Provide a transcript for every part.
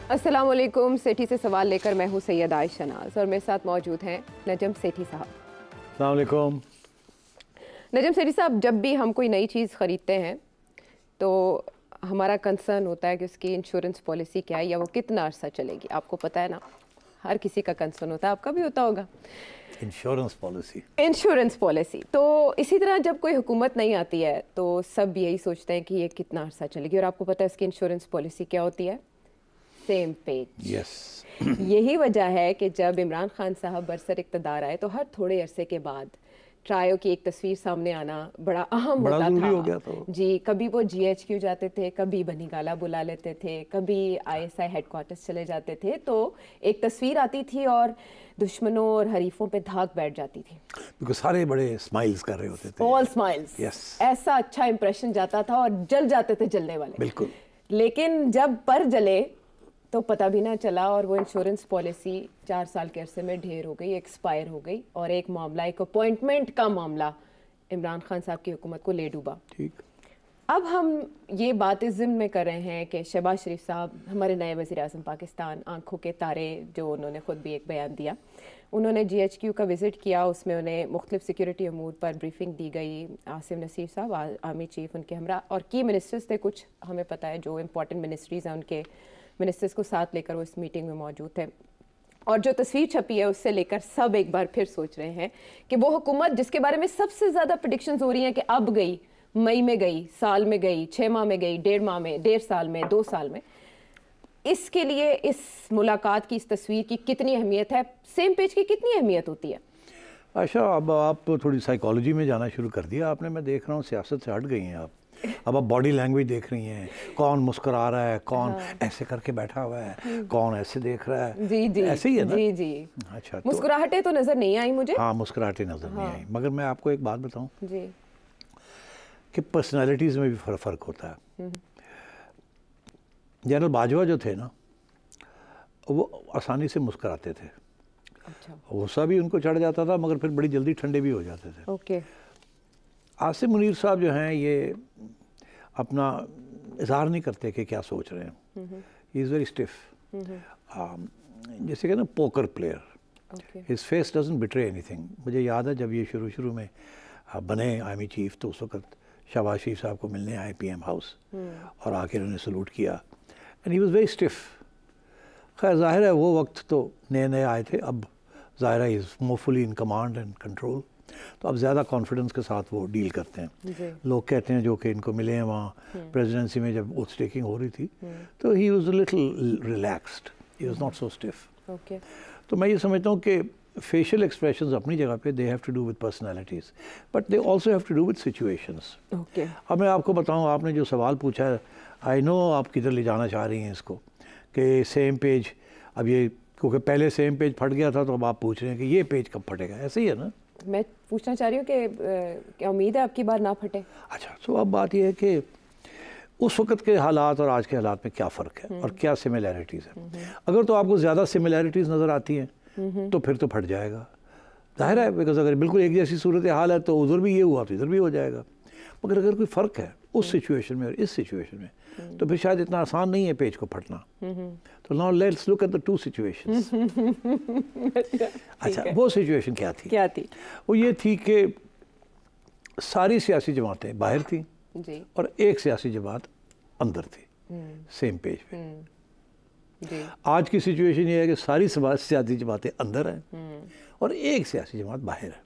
अस्सलाम वालेकुम। सेठी से सवाल लेकर मैं हूँ सैयद आयशा नाज और मेरे साथ मौजूद हैं नजम सेठी साहब। अस्सलाम वालेकुम। नजम सेठी साहब, जब भी हम कोई नई चीज़ ख़रीदते हैं तो हमारा कंसर्न होता है कि उसकी इंश्योरेंस पॉलिसी क्या है या वो कितना अरसा चलेगी। आपको पता है ना, हर किसी का कंसर्न होता है, आपका भी होता होगा। इंश्योरेंस पॉलिसी तो इसी तरह जब कोई हुकूमत नहीं आती है तो सब यही सोचते हैं कि ये कितना अरसा चलेगी, और आपको पता है इसकी इंश्योरेंस पॉलिसी क्या होती है? Same page. यस। यही वजह है कि जब इमरान खान साहब बरसर इक़्तिदार आए तो हर थोड़े अरसे के बाद ट्रायो की एक तस्वीर सामने आना बड़ा अहम होता था। हो गया था। जी, कभी वो GHQ जाते थे, कभी बनी गाला बुला लेते थे, कभी ISI हेडक्वार्टर्स चले जाते थे, तो एक तस्वीर आती थी और दुश्मनों और हरीफों पे धाक बैठ जाती थी, क्योंकि सारे बड़े स्माइल्स कर रहे होते थे। All smiles. यस। ऐसा अच्छा इंप्रेशन जाता था और जल जाते थे जलने वाले। बिल्कुल। लेकिन जब पर जले तो पता भी ना चला और वो इंश्योरेंस पॉलिसी 4 साल के अरसे में ढेर हो गई, एक्सपायर हो गई, और एक मामला, एक अपॉइंटमेंट का मामला इमरान खान साहब की हुकूमत को ले डूबा। ठीक। अब हम ये बात इस ज़िम्न में कर रहे हैं कि शहबाज शरीफ साहब, हमारे नए वज़ीर आज़म पाकिस्तान, आंखों के तारे, जो उन्होंने ख़ुद भी एक बयान दिया, उन्होंने GHQ का विज़िट किया, उसमें उन्हें मुख्तलिफ सिक्योरिटी अमूर पर ब्रीफिंग दी गई। आसिम नसीर साहब आर्मी चीफ उनके हमरा और की मिनिस्टर्स थे, कुछ हमें पता है जो इंपॉर्टेंट मिनिस्ट्रीज़ हैं उनके मिनिस्टर्स को साथ लेकर वो इस मीटिंग में मौजूद थे। और जो तस्वीर छपी है उससे लेकर सब एक बार फिर सोच रहे हैं कि वो हुकूमत जिसके बारे में सबसे ज़्यादा प्रेडिक्शंस हो रही हैं कि अब गई, मई में गई, साल में गई, 6 माह में गई, 1.5 माह में, 1.5 साल में, 2 साल में, इसके लिए इस मुलाकात की, इस तस्वीर की कितनी अहमियत है? सेम पेज की कितनी अहमियत होती है? अच्छा, अब आप थोड़ी साइकोलॉजी में जाना शुरू कर दिया आपने। मैं देख रहा हूँ सियासत से हट गई हैं आप। अब बॉडी लैंग्वेज देख रही हैं, कौन मुस्कुरा रहा है, कौन ऐसे करके बैठा हुआ है, कौन ऐसे देख रहा है। जी जी, ऐसे ही है ना? जी जी। अच्छा, मुस्कुराहटें तो नजर नहीं आई मुझे। हाँ, मुस्कुराहटें नजर नहीं आई, मगर मैं आपको एक बात बताऊं जी कि पर्सनालिटीज़ में भी फ़र्क होता है। जनरल बाजवा जो थे ना, वो आसानी से मुस्कुराते थे। अच्छा। गुस्सा भी उनको चढ़ जाता था, मगर फिर बड़ी जल्दी ठंडे भी हो जाते थे। ओके। आसिम मुनीर साहब जो हैं, ये अपना इजहार नहीं करते कि क्या सोच रहे हैं। ही इज़ वेरी स्टिफ, जैसे कि ना poker player. His face doesn't betray anything. मुझे याद है जब ये शुरू में बने आर्मी चीफ, तो उस वक्त शहबाज शरीफ साहब को मिलने आए PM हाउस, और आके उन्होंने सलूट किया, and he was very stiff. खैर, जाहिर है वो वक्त तो नए आए थे, अब ज़ाहिर है is more fully in command and control, तो अब ज़्यादा कॉन्फिडेंस के साथ वो डील करते हैं। लोग कहते हैं जो कि इनको मिले हैं वहाँ प्रेसिडेंसी में जब ओथ टेकिंग हो रही थी, तो he was a little relaxed, he was not so stiff. Okay. तो मैं ये समझता हूँ कि फेशियल एक्सप्रेशंस अपनी जगह पे, they have to do with personalities, but they also have to do with situations. Okay. अब मैं आपको बताऊँ, आपने जो सवाल पूछा है, आई नो आप किधर ले जाना चाह रही हैं इसको, कि सेम पेज, अब ये क्योंकि पहले सेम पेज फट गया था, तो अब आप पूछ रहे हैं कि ये पेज कब फटेगा। ऐसे ही है ना? मैं पूछना चाह रही हूँ कि क्या उम्मीद है आपकी बार ना फटे? अच्छा, तो अब बात यह है कि उस वक्त के हालात और आज के हालात में क्या फ़र्क है और क्या सिमिलैरिटीज़ है। अगर तो आपको ज़्यादा सिमिलैरिटीज़ नज़र आती हैं तो फिर तो फट जाएगा, जाहिर है, बिकॉज अगर बिल्कुल एक जैसी सूरत हाल है तो उधर भी ये हुआ तो इधर भी हो जाएगा। मगर अगर कोई फ़र्क है उस सिचुएशन में और इस सिचुएशन में, तो फिर शायद इतना आसान नहीं है पेज को फटना। तो now let's look at the two situations. अच्छा, वो सिचुएशन क्या थी? वो ये थी कि सारी सियासी जमातें बाहर थी जी, और एक सियासी जमात अंदर थी, सेम पेज पे। जी। आज की सिचुएशन ये है कि सारी सियासी जमातें अंदर हैं और एक सियासी जमात बाहर है।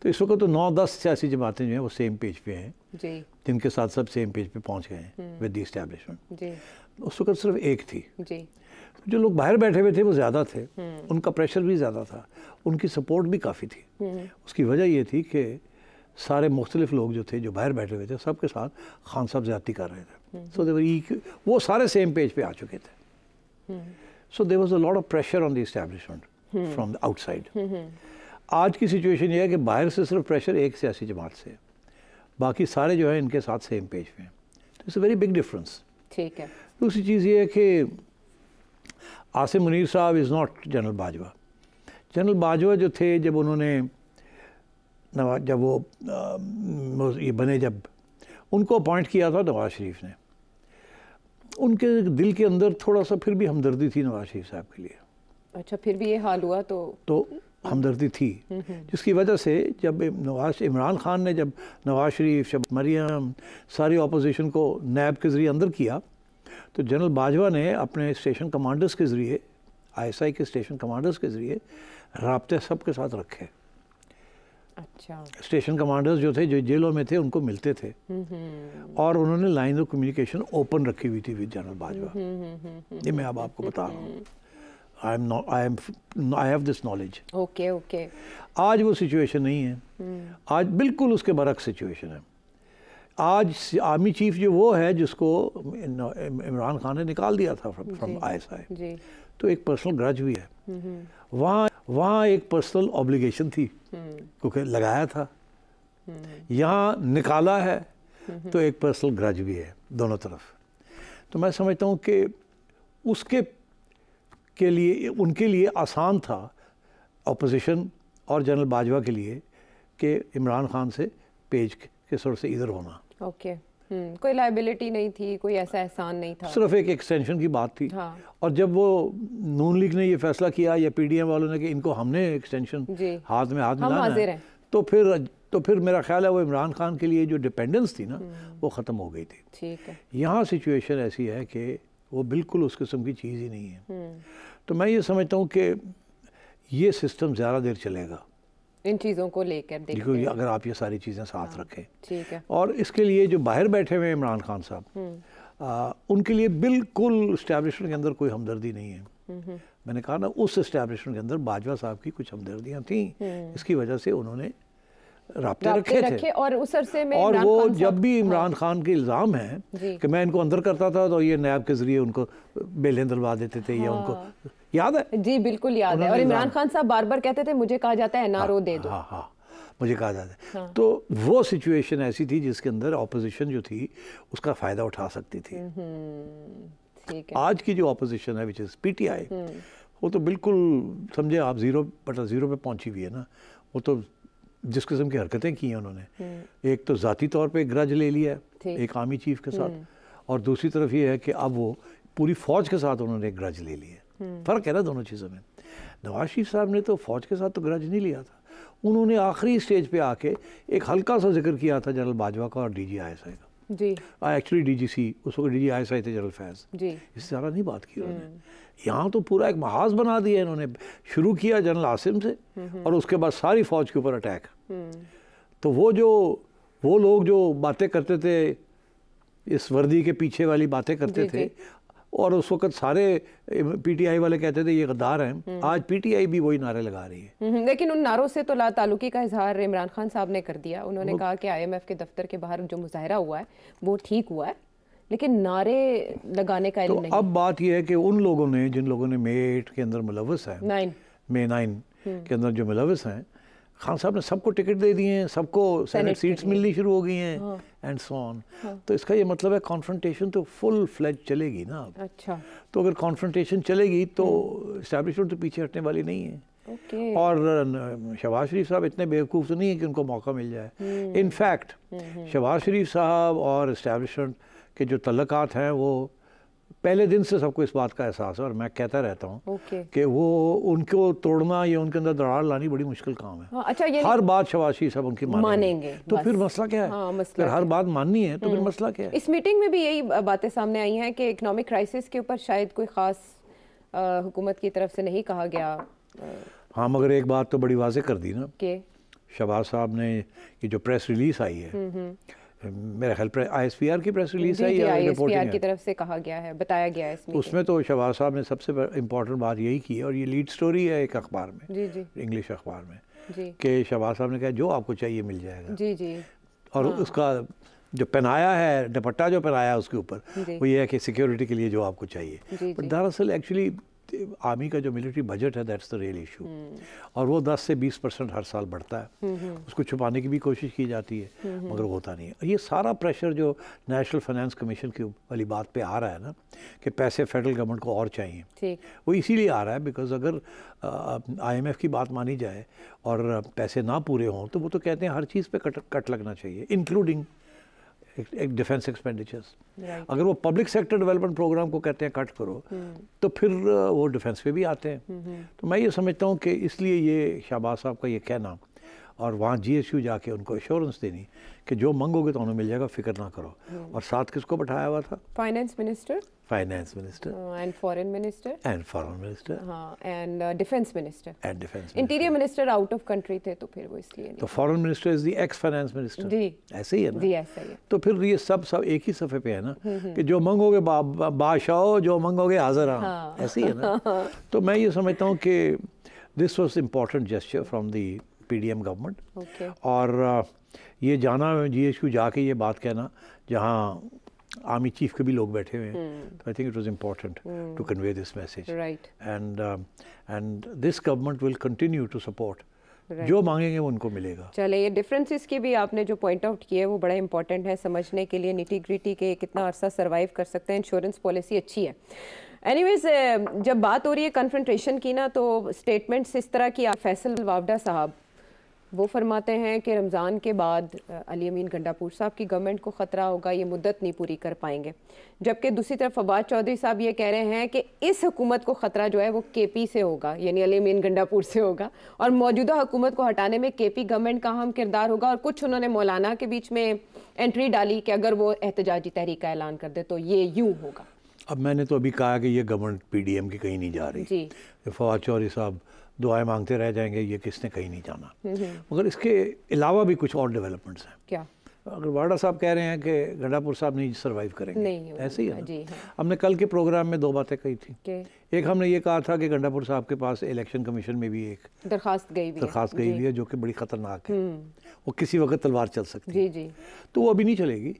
तो इस वक्त तो 9-10 सियासी जमातें जो हैं वो सेम पेज पे हैं जी, जिनके साथ सब सेम पेज पे पहुंच गए हैं विद द एस्टैब्लिशमेंट। जी। उस वक्त सिर्फ एक थी। जी। जो लोग बाहर बैठे हुए थे वो ज़्यादा थे, उनका प्रेशर भी ज़्यादा था, उनकी सपोर्ट भी काफ़ी थी। उसकी वजह ये थी कि सारे मुख्तलिफ लोग जो थे, जो बाहर बैठे हुए थे, सबके साथ खान साहब ज़्यादती कर रहे थे। सो वो सारे सेम पेज पे आ चुके थे। So there was a lot of pressure on the establishment from the outside. आज की सिचुएशन ये है कि बाहर से सिर्फ प्रेशर एक सियासी जमात से, बाकी सारे जो है इनके साथ सेम पेज पे हैं। तो it's a very big difference. ठीक है। दूसरी चीज़ ये है कि आसिम मुनीर साहब is not general Bajwa. General Bajwa जो थे, जब उन्होंने जब वो ये बने, जब उनको अपॉइंट किया था नवाज शरीफ ने, उनके दिल के अंदर थोड़ा सा फिर भी हमदर्दी थी नवाज शरीफ साहब के लिए। अच्छा, फिर भी ये हाल हुआ तो हमदर्दी थी, जिसकी वजह से जब इमरान खान ने जब नवाज शरीफ, शब मरियम, सारी अपोजिशन को नैब के ज़रिए अंदर किया, तो जनरल बाजवा ने अपने स्टेशन कमांडर्स के ज़रिए, ISI के स्टेशन कमांडर्स के ज़रिए राब्ते सब के साथ रखे। अच्छा। स्टेशन कमांडर्स जो थे, जो जेलों में थे, उनको मिलते थे और उन्होंने लाइन ऑफ कम्युनिकेशन ओपन रखी हुई थी विद जनरल बाजवा। ये मैं अब आपको बता रहा हूँ, I have this knowledge. Okay. आज वो सिचुएशन नहीं है, आज बिल्कुल उसके बरक्स सिचुएशन है। आज आर्मी चीफ जो वो है जिसको इमरान खान ने निकाल दिया था फ्रॉम ISI, तो एक पर्सनल ग्रज भी है वहाँ एक पर्सनल ऑब्लिगेशन थी क्योंकि लगाया था, यहाँ निकाला है तो एक पर्सनल ग्रज भी है दोनों तरफ। तो मैं समझता हूँ कि उसके के लिए, उनके लिए आसान था अपोजिशन और जनरल बाजवा के लिए कि इमरान खान से पेज के सर से इधर होना। ओके। कोई लायबिलिटी नहीं थी, कोई ऐसा एहसान नहीं था, सिर्फ एक एक्सटेंशन की बात थी। हाँ। और जब वो नून लीग ने ये फैसला किया या PDM वालों ने कि इनको हमने एक्सटेंशन हाथ में मिलाना है, तो फिर मेरा ख्याल है वो इमरान खान के लिए जो डिपेंडेंस थी ना वो ख़त्म हो गई थी। ठीक है। यहाँ सिचुएशन ऐसी है कि वो बिल्कुल उस किस्म की चीज़ ही नहीं है। तो मैं ये समझता हूँ कि ये सिस्टम ज़्यादा देर चलेगा इन चीज़ों को लेकर। देखो अगर आप ये सारी चीज़ें साथ रखें। ठीक है। और इसके लिए जो बाहर बैठे हुए हैं इमरान खान साहब, उनके लिए बिल्कुल इस्टेब्लिशमेंट के अंदर कोई हमदर्दी नहीं है। मैंने कहा ना, उस इस्टेब्लिशमेंट के अंदर बाजवा साहब की कुछ हमदर्दियाँ थी, इसकी वजह से उन्होंने राब्ते रखे थे। और उस अरसे में और वो जब भी इमरान खान के इल्ज़ाम है कि मैं इनको अंदर करता था तो ये नैब के ज़रिए उनको बेलें दिलवा देते थे, या उनको याद है? जी बिल्कुल याद है। और इमरान खान साहब बार बार कहते थे मुझे कहा जाता है NRO दे दो। हाँ, मुझे कहा जाता है। तो वो सिचुएशन ऐसी थी जिसके अंदर ऑपोजिशन जो थी उसका फ़ायदा उठा सकती थी। ठीक है। आज की जो ऑपोजिशन है विच इज़ PTI, वो तो बिल्कुल समझे आप 0 पे पहुंची हुई है ना। वो तो जिस किस्म की हरकतें की हैं उन्होंने, एक तो ज़ाती तौर पे ग्रज ले लिया है एक आर्मी चीफ के साथ, और दूसरी तरफ ये है कि अब वो पूरी फ़ौज के साथ उन्होंने एक ग्रज ले लिया। फ़र्क है ना दोनों चीज़ों में। नवाज शरीफ साहब ने तो फ़ौज के साथ तो ग्रज नहीं लिया था, उन्होंने आखिरी स्टेज पे आके एक हल्का सा जिक्र किया था जनरल बाजवा का और DG ISI का। जी। एक्चुअली DGC, उस वक्त DG ISI थे जनरल फैज़। जी। इससे ज़्यादा नहीं बात की उन्होंने। यहाँ तो पूरा एक महाज बना दिया इन्होंने। शुरू किया जनरल आसिम से और उसके बाद सारी फ़ौज के ऊपर अटैक। तो वो लोग जो बातें करते थे, इस वर्दी के पीछे वाली बातें करते थे, और उस वक्त सारे PTI वाले कहते थे ये गद्दार हैं, आज PTI भी वही नारे लगा रही है। लेकिन उन नारों से तो ताल्लुकी का इजहार इमरान खान साहब ने कर दिया। उन्होंने कहा कि IMF के दफ्तर के बाहर जो मुजाहरा हुआ है वो ठीक हुआ है, लेकिन नारे लगाने का इल्म नहीं। अब बात यह है कि उन लोगों ने, जिन लोगों ने May 8 के अंदर मुलव्वस हैं, May 9 के अंदर जो मुलव्वस हैं, खान साहब ने सबको टिकट दे दिए हैं, सबको सेनेट सीट्स मिलनी शुरू हो गई हैं एंड सो ऑन। तो इसका ये मतलब है कॉन्फ्रंटेशन तो फुल फ्लेज चलेगी ना अब। अच्छा। तो अगर कॉन्फ्रंटेशन चलेगी तो इस्टेब्लिशमेंट तो पीछे हटने वाली नहीं है। और शहबाज शरीफ साहब इतने बेवकूफ़ तो नहीं है कि उनको मौका मिल जाए। इनफैक्ट शहबाज शरीफ साहब और इस्टेब्लिशमेंट के जो तल्लुकात हैं वो पहले दिन से सबको इस बात का एहसास है, और मैं कहता रहता हूँ कि वो उनको तोड़ना या उनके अंदर दरार लानी बड़ी मुश्किल काम है। अच्छा, ये हर बात शहबाज शरीफ साहब उनकी मानेंगे तो फिर मसला क्या है? फिर हर बात माननी है तो फिर मसला क्या है? इस मीटिंग में भी यही बातें सामने आई हैं कि इकोनॉमिक क्राइसिस के ऊपर शायद कोई ख़ास हुकूमत की तरफ से नहीं कहा गया। हाँ, मगर एक बात तो बड़ी वाज़ेह कर दी ना कि शहबाज साहब ने ये जो प्रेस रिलीज़ आई है, मेरा ख्याल ISPR की प्रेस रिलीज है या ISPR की तरफ से कहा गया है, बताया गया है इसमें। उसमें तो शहबाज साहब ने सबसे इम्पोर्टेंट बात यही की है, और ये लीड स्टोरी है एक अखबार में, इंग्लिश अखबार में, कि शहबाज साहब ने कहा जो आपको चाहिए मिल जाएगा। जी। और उसका जो पहनाया है, दुपट्टा जो पहनाया है उसके ऊपर वो ये है कि सिक्योरिटी के लिए जो आपको चाहिए। बट दरअसल एक्चुअली आर्मी का जो मिलिट्री बजट है दैट्स द रियल इशू, और वो 10 से 20% हर साल बढ़ता है। उसको छुपाने की भी कोशिश की जाती है मगर होता नहीं है। ये सारा प्रेशर जो नेशनल फाइनेंस कमीशन की वाली बात पे आ रहा है ना कि पैसे फेडरल गवर्नमेंट को और चाहिए, वो इसीलिए आ रहा है बिकॉज अगर IMF की बात मानी जाए और पैसे ना पूरे हों तो वो तो कहते हैं हर चीज़ पे कट लगना चाहिए, इंक्लूडिंग एक डिफेंस एक्सपेंडिचर्स। अगर वो पब्लिक सेक्टर डेवलपमेंट प्रोग्राम को कहते हैं कट करो, तो फिर वो डिफेंस पे भी आते हैं। तो मैं ये समझता हूँ कि इसलिए ये शहबाज साहब का ये कहना और वहाँ GSU जाके उनको एश्योरेंस देनी कि जो मांगोगे तो उन्हें मिल जाएगा, फिक्र ना करो। और साथ किसको बैठाया हुआ था? Finance minister and foreign minister हाँ, and defence minister, interior minister out of country थे, तो फिर वो इसलिए तो foreign minister is the ex finance minister जी, ऐसे ही है ना जी ऐसा ही है। तो फिर ये सब एक ही सफ़े पे है ना कि जो मांगोगे बादशाह, जो मांगोगे हाजिर हाँ, ऐसे ही है ना। तो मैं ये समझता हूँ कि this was important gesture from the PDM government. और ये जाना GSU जाके ये बात कहना जहाँ आर्मी चीफ के भी लोग बैठे हुए हैं, तो I think it was important to convey this message. And this government will continue to support, जो मांगेंगे वो उनको मिलेगा। चले, ये डिफरेंसेस की भी आपने जो पॉइंट आउट किए वो बड़ा इंपॉर्टेंट है समझने के लिए, निटी ग्रिटी के कितना अरसा सर्वाइव कर सकते हैं। इंश्योरेंस पॉलिसी अच्छी है। एनीवेज, जब बात हो रही है कन्फ्रंटेशन की ना, तो स्टेटमेंट्स इस तरह की, फैसल वावडा साहब वो फरमाते हैं कि रमज़ान के बाद अली अमीन गंडापुर साहब की गवर्नमेंट को ख़तरा होगा, ये मुद्दत नहीं पूरी कर पाएंगे। जबकि दूसरी तरफ फवाद चौधरी साहब ये कह रहे हैं कि इस हुकूमत को ख़तरा जो है वो KP से होगा, यानी अली अमीन गंडापुर से होगा, और मौजूदा हुकूमत को हटाने में KP गवर्नमेंट का अहम किरदार होगा। और कुछ उन्होंने मौलाना के बीच में एंट्री डाली कि अगर वो एहतजाजी तहरीक का ऐलान कर दे तो ये यूँ होगा। अब मैंने तो अभी कहा कि ये गवर्नमेंट PDM की कहीं नहीं जा रही जी। फवाद चौधरी साहब दुआएं मांगते रह जाएंगे, ये किसने कहीं नहीं जाना। मगर इसके अलावा भी कुछ और डेवलपमेंट्स हैं। क्या? अगर वाडा साहब कह रहे हैं कि गंडापुर साहब नहीं सर्वाइव करेंगे, नहीं ऐसे ही है जी, हाँ। हमने कल के प्रोग्राम में 2 बातें कही थी। एक हमने ये कहा था कि गंडापुर साहब के पास इलेक्शन कमीशन में भी एक दरखास्त गई हुई है जो कि बड़ी ख़तरनाक है, वो किसी वक्त तलवार चल सकती है जी। तो वो अभी नहीं चलेगी,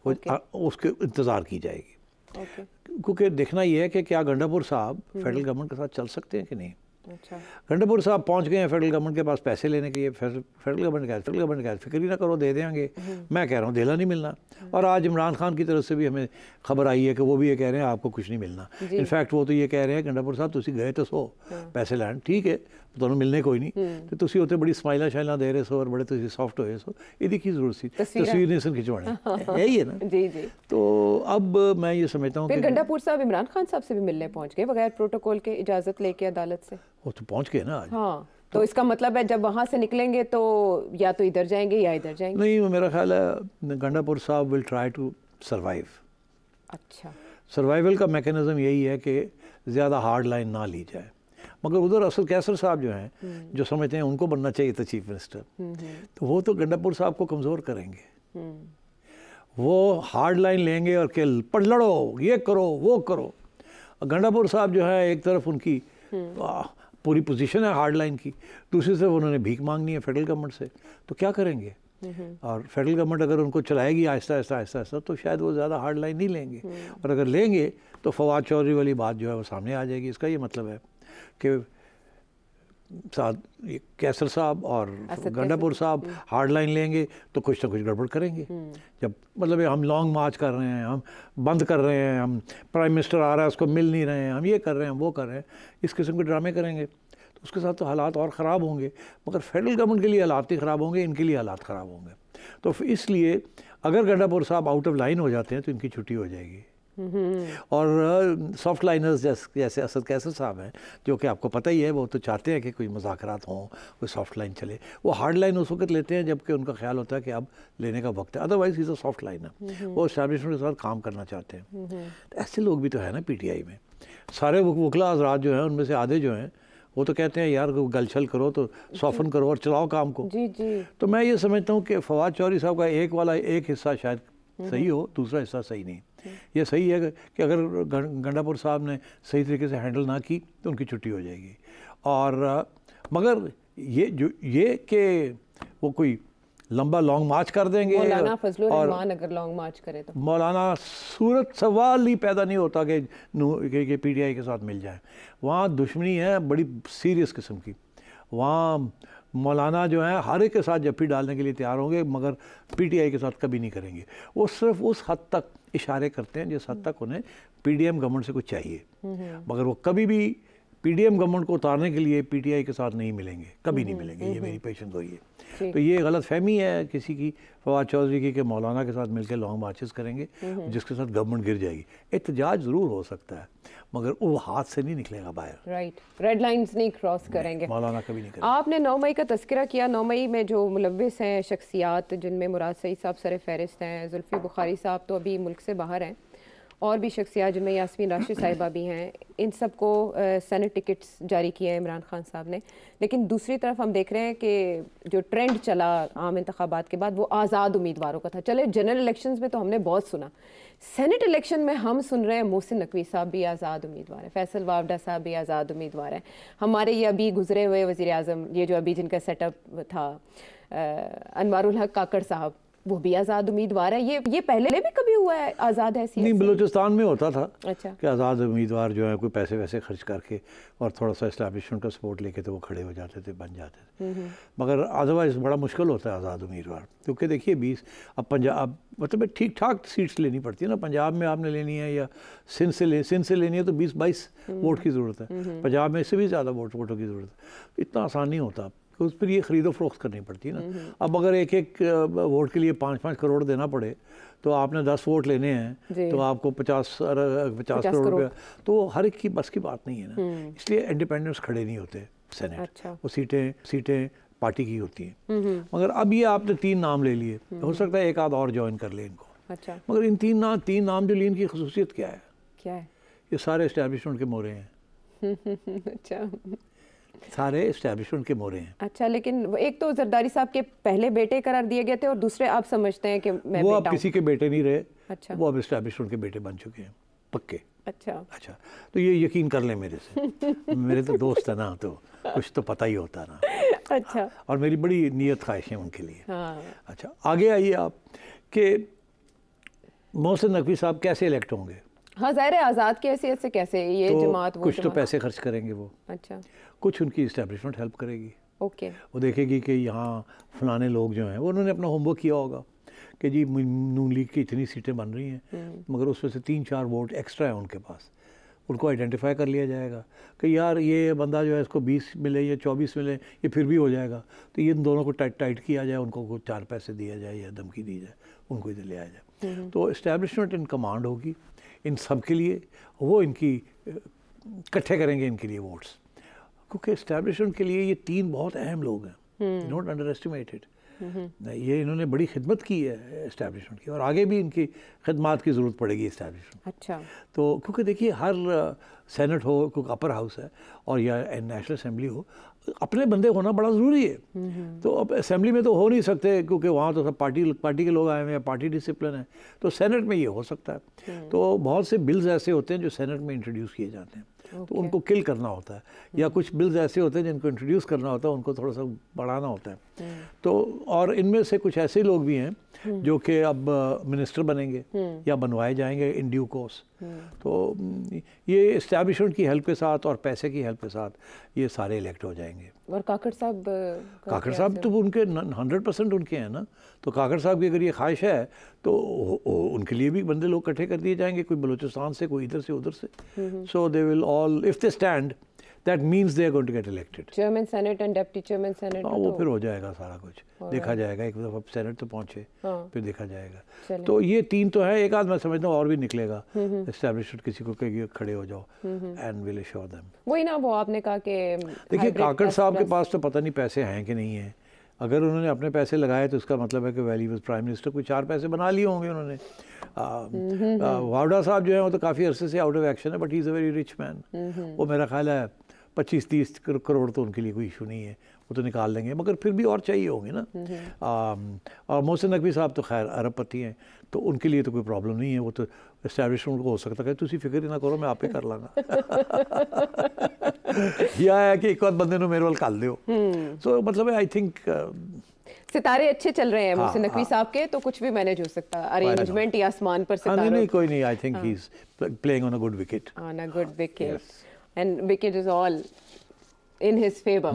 उसके इंतज़ार की जाएगी। क्योंकि देखना ये है कि क्या गंडापुर साहब फेडरल गवर्नमेंट के साथ चल सकते हैं कि नहीं। अच्छा, गंडापुर साहब पहुंच गए हैं फेडरल गवर्नमेंट के पास पैसे लेने के लिए। फेडरल गवर्नमेंट का फिक्र ही ना करो, दे देंगे। मैं कह रहा हूँ देला नहीं मिलना। और आज इमरान खान की तरफ से भी हमें खबर आई है कि वो भी ये कह रहे हैं आपको कुछ नहीं मिलना। इनफैक्ट वो तो ये कह रहे हैं गंडापुर साहब तुसी गए तो सो पैसे लैंड ठीक है, दोनों मिलने कोई नहीं, तो तुसी होते बड़ी स्माइला शाइला दे रहे सो और बड़े तुसी सॉफ्ट होए सो, इदी की जरूरत थी तस्वीर ने सिर्फ खिंचवाने, यही है ना जी जी। तो अब मैं ये समझता हूँ कि गंडापुर साहब इमरान खान साहब से भी मिलने पहुंच गए बगैर प्रोटोकॉल के, इजाजत लेके अदालत से। वो तो पहुंच गए ना आज। हाँ, तो इसका मतलब है जब वहाँ से निकलेंगे तो या तो इधर जाएंगे या इधर जाएंगे। नहीं, मेरा ख्याल है गंडापुर साहब विल ट्राई टू सर्वाइव। अच्छा, सर्वाइवल का मैकेनिज्म यही है कि ज़्यादा हार्ड लाइन ना ली जाए। मगर उधर असद कैसर साहब जो हैं, जो समझते हैं उनको बनना चाहिए था चीफ मिनिस्टर, तो वो तो गंडापुर साहब को कमज़ोर करेंगे। वो हार्ड लाइन लेंगे और कि पढ़ लड़ो, ये करो वो करो। गंडापुर साहब जो है एक तरफ उनकी पूरी पोजीशन है हार्ड लाइन की, दूसरी तरफ उन्होंने भीख मांगनी है फेडरल गवर्नमेंट से, तो क्या करेंगे। और फेडरल गवर्नमेंट अगर उनको चलाएगी आहिस्ता आहिस्ता आहिस्ता आहिस्ता तो शायद वो ज़्यादा हार्ड लाइन नहीं लेंगे, और अगर लेंगे तो फवाद चौधरी वाली बात जो है वो सामने आ जाएगी। इसका ये मतलब है कि साथ कैसर साहब और गंडापुर साहब हार्ड लाइन लेंगे तो कुछ ना कुछ गड़बड़ करेंगे। जब मतलब हम लॉन्ग मार्च कर रहे हैं, हम बंद कर रहे हैं, हम प्राइम मिनिस्टर आ रहा है उसको मिल नहीं रहे हैं, हम ये कर रहे हैं वो कर रहे हैं, इस किस्म के ड्रामे करेंगे तो उसके साथ तो हालात और ख़राब होंगे। मगर फेडरल गवर्नमेंट के लिए हालात नहीं ख़राब होंगे, इनके लिए हालात ख़राब होंगे। तो इसलिए अगर गंडापुर साहब आउट ऑफ लाइन हो जाते हैं तो इनकी छुट्टी हो जाएगी। और सॉफ्ट लाइनर्स जैसे असद कैसर साहब हैं, जो कि आपको पता ही है, वो तो चाहते हैं कि कोई मुज़ाकरात हों, कोई सॉफ्ट लाइन चले। वो हार्ड लाइन उस वक्त लेते हैं जबकि उनका ख्याल होता है कि अब लेने का वक्त है, otherwise is a soft line है। वो एस्टैब्लिशमेंट के साथ काम करना चाहते हैं। तो ऐसे लोग भी तो है ना PTI में। सारे वकला हज़रात जो हैं उनमें से आधे जो हैं वो तो कहते हैं यार गलछल करो तो सॉफन करो और चलाओ काम को जी जी। तो मैं ये समझता हूँ कि फवाद चौधरी साहब का एक हिस्सा शायद सही हो, दूसरा हिस्सा सही नहीं। ये सही है कि अगर गंडापुर साहब ने सही तरीके से हैंडल ना की तो उनकी छुट्टी हो जाएगी। और मगर ये कि वो कोई लंबा लॉन्ग मार्च कर देंगे, मौलाना फजलुर रहमान अगर लॉन्ग मार्च करे तो मौलाना सूरत सवाल ही पैदा नहीं होता कि PTI के साथ मिल जाए। वहाँ दुश्मनी है बड़ी सीरियस किस्म की। वहाँ मौलाना जो है हर एक के साथ जप्फी डालने के लिए तैयार होंगे, मगर PTI के साथ कभी नहीं करेंगे। वो सिर्फ उस हद तक इशारे करते हैं जिस हद तक उन्हें PDM गवर्नमेंट से कुछ चाहिए, मगर वो कभी भी पीडीएम गवर्नमेंट को उतारने के लिए पीटीआई के साथ नहीं मिलेंगे, कभी नहीं मिलेंगे, ये मेरी पेशेंस गोई है। तो ये गलत फहमी है किसी की फवाद चौधरी की कि मौलाना के साथ मिलकर लॉन्ग मार्चेस करेंगे जिसके साथ गवर्नमेंट गिर जाएगी। एहतजाज ज़रूर हो सकता है मगर वो हाथ से नहीं निकलेगा बाहर। राइट, रेड लाइंस नहीं क्रॉस करेंगे, मौलाना कभी नहीं करेंगे। आपने 9 मई का तस्करा किया। 9 मई में जो मुलव्विस हैं शख्सियात, जिनमें मुराद सईद साहब सर फहरिस्त हैं, जुल्फ़ी बुखारी साहब तो अभी मुल्क से बाहर हैं, और भी शख्सियात जिनमें यास्मीन राशिद साहिबा भी हैं, इन सबको सेनेट टिकट्स जारी किए हैं इमरान खान साहब ने। लेकिन दूसरी तरफ हम देख रहे हैं कि जो ट्रेंड चला आम इंतखाबात के बाद वो आज़ाद उम्मीदवारों का था। चले जनरल इलेक्शंस में तो हमने बहुत सुना, सेनेट इलेक्शन में हम सुन रहे हैं मोहसिन नकवी साहब भी आज़ाद उम्मीदवार है, फैसल वावडा साहब भी आज़ाद उम्मीदवार है, हमारे ये अभी गुजरे हुए वज़ीर आज़म, ये जो अभी जिनका सेटअप था अनवारुल हक काकड़ साहब, वो भी आज़ाद उम्मीदवार है। ये पहले भी कभी हुआ है आज़ाद हैसियत? नहीं, बलूचिस्तान में होता था। अच्छा। कि आज़ाद उम्मीदवार जो है कोई पैसे वैसे खर्च करके और थोड़ा सा इस्टेब्लिशमेंट का सपोर्ट लेके तो वो खड़े हो जाते थे, बन जाते थे। मगर अदरवाइज़ बड़ा मुश्किल होता है आज़ाद उम्मीदवार, क्योंकि देखिए 20 अब पंजाब मतलब ठीक ठाक सीट्स लेनी पड़ती है ना। पंजाब में आपने लेनी है या सिंध से लेनी है तो 20-22 वोट की ज़रूरत है, पंजाब में इससे भी ज़्यादा वोटों की ज़रूरत है। इतना आसान नहीं होता, तो उस पर ये खरीदो फरोख्त करनी पड़ती है ना। अब अगर एक वोट के लिए 5-5 करोड़ देना पड़े तो आपने 10 वोट लेने हैं तो आपको 50 करोड़ रुपया, तो हर एक की बस की बात नहीं है ना। इसलिए इंडिपेंडेंट्स खड़े नहीं होते सेनेट। अच्छा। वो सीटें पार्टी की होती हैं। मगर अब ये आपने 3 नाम ले लिए, हो सकता है एक आध और ज्वाइन कर ले इनको। अच्छा। मगर इन 3 नाम जो लिए, इनकी खसूसियत क्या है? ये सारे इस्टेब्लिशमेंट के मोरे हैं। अच्छा, सारे इस्टेब्लिशमेंट के मोरे हैं। अच्छा, लेकिन एक तो जरदारी साहब के पहले बेटे करार दिए गए थे और दूसरे आप समझते हैं कि मैं वो अब किसी के बेटे नहीं रहे। अच्छा। वो अब इस्टेब्लिशमेंट के बेटे बन चुके हैं पक्के। अच्छा, तो ये यकीन कर लें मेरे से। मेरे तो दोस्त है ना, तो कुछ तो पता ही होता ना। अच्छा। और मेरी बड़ी नियत ख्वाहिशें उनके लिए। हाँ। अच्छा, आगे आइए आप कि मोहसिन नकवी साहब कैसे इलेक्ट होंगे? हाँ, ज़ाहिर है आज़ाद की हैसियत से कैसे, ये तो जमात कुछ तो पैसे खर्च करेंगे वो। अच्छा। कुछ उनकी इस्टेब्लिशमेंट हेल्प करेगी। ओके। वो देखेगी कि यहाँ फलाने लोग जो हैं वो उन्होंने अपना होमवर्क किया होगा कि जी नून लीग की इतनी सीटें बन रही हैं, मगर उसमें से 3-4 वोट एक्स्ट्रा है उनके पास। उनको आइडेंटिफाई कर लिया जाएगा कि यार ये बंदा जो है इसको 20 मिले या 24 मिले, ये फिर भी हो जाएगा, तो ये इन दोनों को टाइट किया जाए, उनको 4 पैसे दिया जाए या धमकी दी जाए, उनको इधर ले आया जाए। तो इस्टेब्लिशमेंट इन कमांड होगी इन सब के लिए, वो इनकी इकट्ठे करेंगे इनके लिए वोट्स, क्योंकि इस्टेब्लिशमेंट के लिए ये 3 बहुत अहम लोग हैं, नॉट अंडर एस्टिमेटेड। ये इन्होंने बड़ी खिदमत की है इस्टेब्लिशमेंट की, और आगे भी इनकी खिदमत की ज़रूरत पड़ेगी इस्टेब्लिशमेंट। अच्छा। तो क्योंकि देखिए हर सेनेट हो, क्योंकि अपर हाउस है, और या नेशनल असेंबली हो, अपने बंदे होना बड़ा ज़रूरी है। तो अब असेंबली में तो हो नहीं सकते, क्योंकि वहाँ तो सब पार्टी के लोग आए हुए हैं, पार्टी डिसिप्लिन है। तो सेनेट में ये हो सकता है। तो बहुत से बिल्स ऐसे होते हैं जो सेनेट में इंट्रोड्यूस किए जाते हैं, तो उनको किल करना होता है, या कुछ बिल्स ऐसे होते हैं जिनको इंट्रोड्यूस करना होता है, उनको थोड़ा सा बढ़ाना होता है। तो और इनमें से कुछ ऐसे लोग भी हैं जो कि अब मिनिस्टर बनेंगे या बनवाए जाएंगे इन ड्यू कोर्स। तो ये इस्टेब्लिशमेंट की हेल्प के साथ और पैसे की हेल्प के साथ ये सारे इलेक्ट हो जाएंगे। और काकड़ साहब तो उनके 100% उनके हैं ना। तो काकड़ साहब की अगर ये ख्वाहिश है तो उनके लिए भी बंदे लोग इकट्ठे कर दिए जाएंगे, कोई बलूचिस्तान से, कोई इधर से उधर से। So they will all, if they stand, that means they are going to get elected. Chairman Senate and Deputy Chairman Senate. वो फिर हो जाएगा सारा कुछ, देखा जाएगा। एक दफ़ा सेनेट तो पहुँचे, फिर देखा जाएगा। तो ये 3 तो है, एक आध मैं समझता हूँ और भी निकलेगा। एस्टैब्लिशमेंट किसी को कहेगी खड़े हो जाओ, एंड विल अश्योर देम। वही ना, वो आपने कहा कि देखिए काकड़ साहब के पास तो पता नहीं पैसे हैं कि नहीं है। अगर उन्होंने अपने पैसे लगाए तो उसका मतलब है कि well he was prime minister, कोई 4 पैसे बना लिए होंगे उन्होंने। वावडा साहब जो है वो तो काफ़ी अरसे से आउट ऑफ एक्शन है, but he is a very rich man. वो मेरा ख्याल है 25-30 करोड़ तो उनके लिए कोई इशू नहीं है, वो तो निकाल लेंगे, मगर फिर भी और चाहिए होंगे ना। और मोहसिन नकवी साहब तो खैर अरबपति हैं, तो उनके लिए तो कोई प्रॉब्लम नहीं है। वो तो एस्टैब्लिशमेंट को हो सकता है तुसी फिक्र ही ना करो, मैं आपे कर लाँगा। यह है कि एक बार बंदे ने मेरे वाल कर दो। सो मतलब आई थिंक सितारे अच्छे चल रहे हैं मोहसिन नकवी साहब के, तो कुछ भी मैनेज हो सकता है। अरेंजमेंट या आसमान पर सितारे। नहीं कोई नहीं, I think he is playing on a good wicket. On a good wicket, and wicket is all in his favor.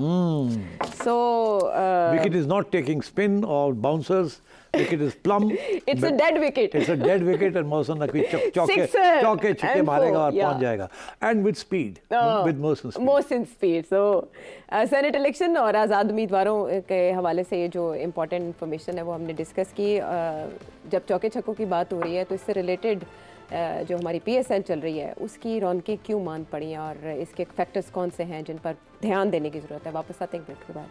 So wicket is not taking spin or bouncers. Wicket is plumb. It's a dead wicket. It's a dead wicket, and Mohsin Naqvi चौके छक्के मारेगा और पहुंच जाएगा. And with speed, with Mohsin speed. Mohsin speed. So senate election और आज़ाद उम्मीदवारों के हवाले से ये जो इम्पोर्टेंट इन्फॉर्मेशन है वो हमने डिस्कस की. जब चौके छक्कों की बात हो रही है तो इससे रिलेटेड जो हमारी PSL चल रही है उसकी रौनकें क्यों मान पड़ी और इसके फैक्टर्स कौन से हैं जिन पर ध्यान देने की ज़रूरत है. वापस आते हैं एक मिनट के बाद.